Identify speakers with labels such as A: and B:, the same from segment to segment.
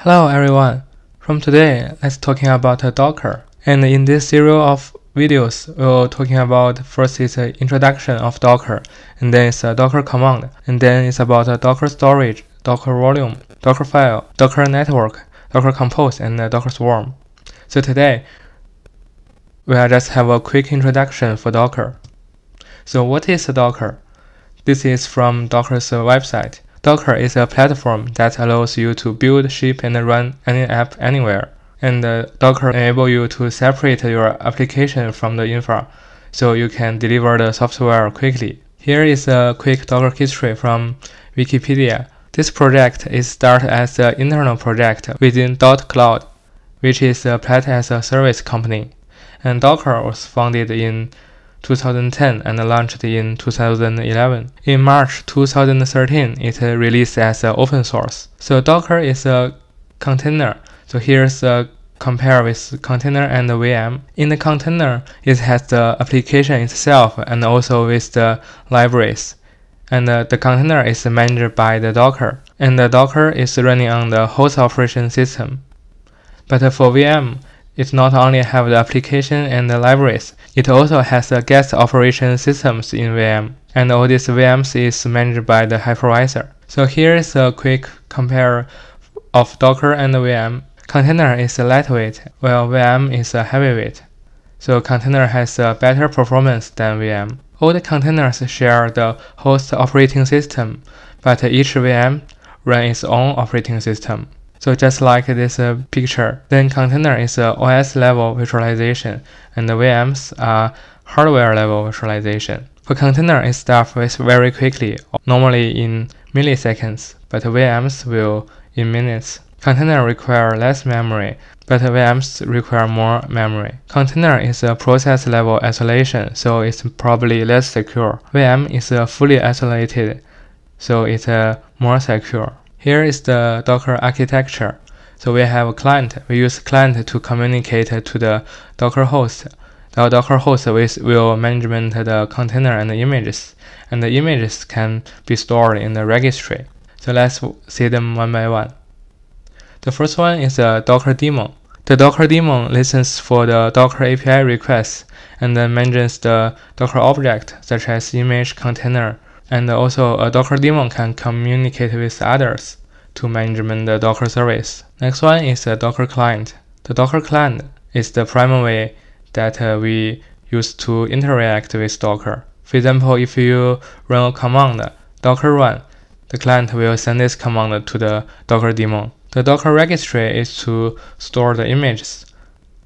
A: Hello everyone, from today let's talking about Docker, and in this series of videos we'll talking about first is an introduction of Docker, and then it's a Docker command, and then it's about Docker storage, Docker volume, Docker file, Docker network, Docker compose, and Docker swarm. So today we'll just have a quick introduction for Docker. So what is Docker? This is from Docker's website. Docker is a platform that allows you to build, ship, and run any app anywhere. And Docker enables you to separate your application from the infra, so you can deliver the software quickly. Here is a quick Docker history from Wikipedia. This project is started as an internal project within .cloud, which is a Platform as a Service company. And Docker was founded in 2010 and launched in 2011. In March 2013, it released as open source. So Docker is a container. So here's a compare with container and VM. In the container, it has the application itself and also with the libraries. And the container is managed by the Docker. And the Docker is running on the host operation system. But for VM, it not only have the application and the libraries, it also has the guest operation systems in VM, and all these VMs is managed by the hypervisor. So here is a quick compare of Docker and VM. Container is lightweight, while VM is a heavyweight. So container has a better performance than VM. All the containers share the host operating system, but each VM runs its own operating system. So just like this picture, then container is a OS level virtualization, and the VMs are hardware level virtualization. For container, it starts very quickly, normally in milliseconds, but VMs will in minutes. Container require less memory, but VMs require more memory. Container is a process level isolation, so it's probably less secure. VM is fully isolated, so it's more secure. Here is the Docker architecture. So we have a client. We use client to communicate to the Docker host. The Docker host will management the container and the images, and the images can be stored in the registry. So let's see them one by one. The first one is a Docker daemon. The Docker daemon listens for the Docker API requests and then manages the Docker object such as image, container, and also a Docker daemon can communicate with others to manage the Docker service. Next one is a Docker client. The Docker client is the primary way that we use to interact with Docker. For example, if you run a command, docker run, the client will send this command to the Docker daemon. The Docker registry is to store the images,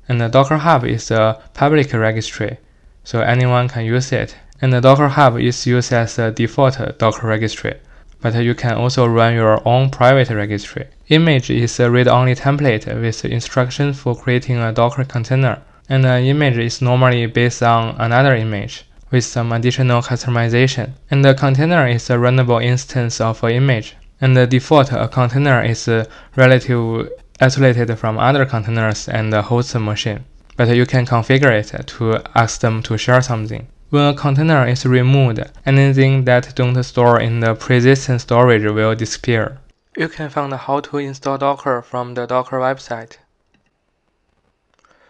A: and the Docker Hub is a public registry, so anyone can use it. And the Docker Hub is used as a default Docker registry, but you can also run your own private registry. Image is a read-only template with instructions for creating a Docker container, and the image is normally based on another image with some additional customization. And the container is a runnable instance of an image, and the default container is relatively isolated from other containers and the host machine, but you can configure it to ask them to share something. When a container is removed, anything that don't store in the persistent storage will disappear. You can find how to install Docker from the Docker website.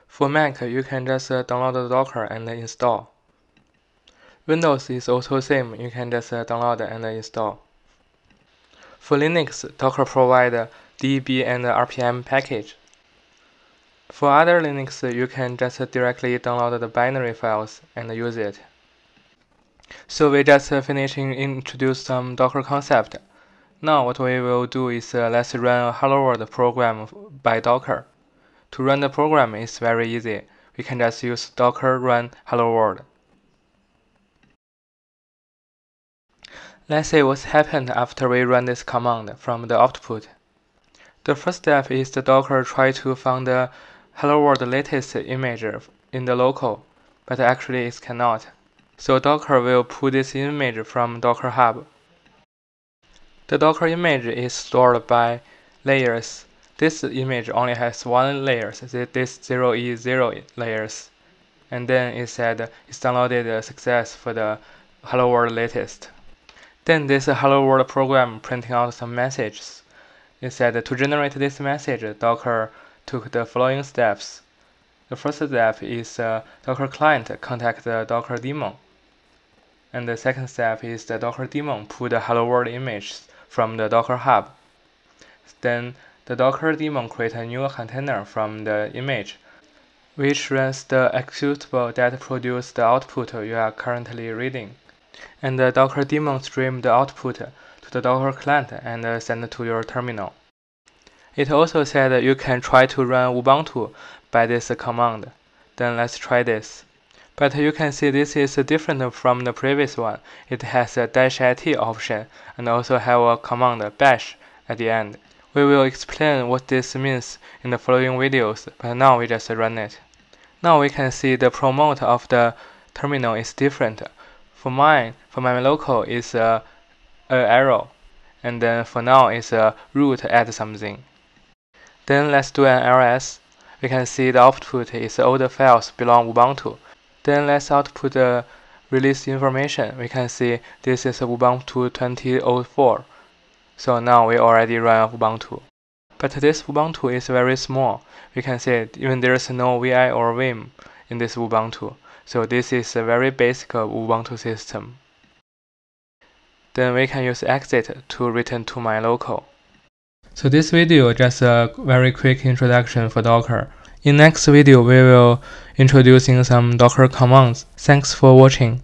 A: For Mac, you can just download the Docker and install. Windows is also same, you can just download and install. For Linux, Docker provides DB and RPM package. For other Linux, you can just directly download the binary files and use it. So we just finishing introduce some Docker concept. Now what we will do is let's run a Hello World program by Docker. To run the program is very easy. We can just use Docker run Hello World. Let's see what's happened after we run this command from the output. The first step is the Docker try to find the Hello World latest image in the local, but actually it cannot. So Docker will pull this image from Docker Hub. The Docker image is stored by layers. This image only has one layer, this 0E0 layers. And then it said it's downloaded a success for the Hello World latest. Then this Hello World program printing out some messages. It said to generate this message, Docker took the following steps. The first step is Docker client contact the Docker daemon. And the second step is the Docker daemon pull the hello world image from the Docker hub. Then the Docker daemon create a new container from the image, which runs the executable that produces the output you are currently reading. And the Docker daemon stream the output to the Docker client and send it to your terminal. It also said you can try to run Ubuntu by this command. Then let's try this. But you can see this is different from the previous one. It has a -it option and also have a command bash at the end. We will explain what this means in the following videos, but now we just run it. Now we can see the promote of the terminal is different. For my local is a arrow, and then for now is a root add something. Then let's do an ls. We can see the output is all the files belong Ubuntu. Then let's output the release information. We can see this is Ubuntu 20.04. So now we already run Ubuntu. But this Ubuntu is very small. We can see even there is no VI or Vim in this Ubuntu. So this is a very basic Ubuntu system. Then we can use exit to return to my local. So this video just a very quick introduction for Docker. In next video we will introducing some Docker commands. Thanks for watching.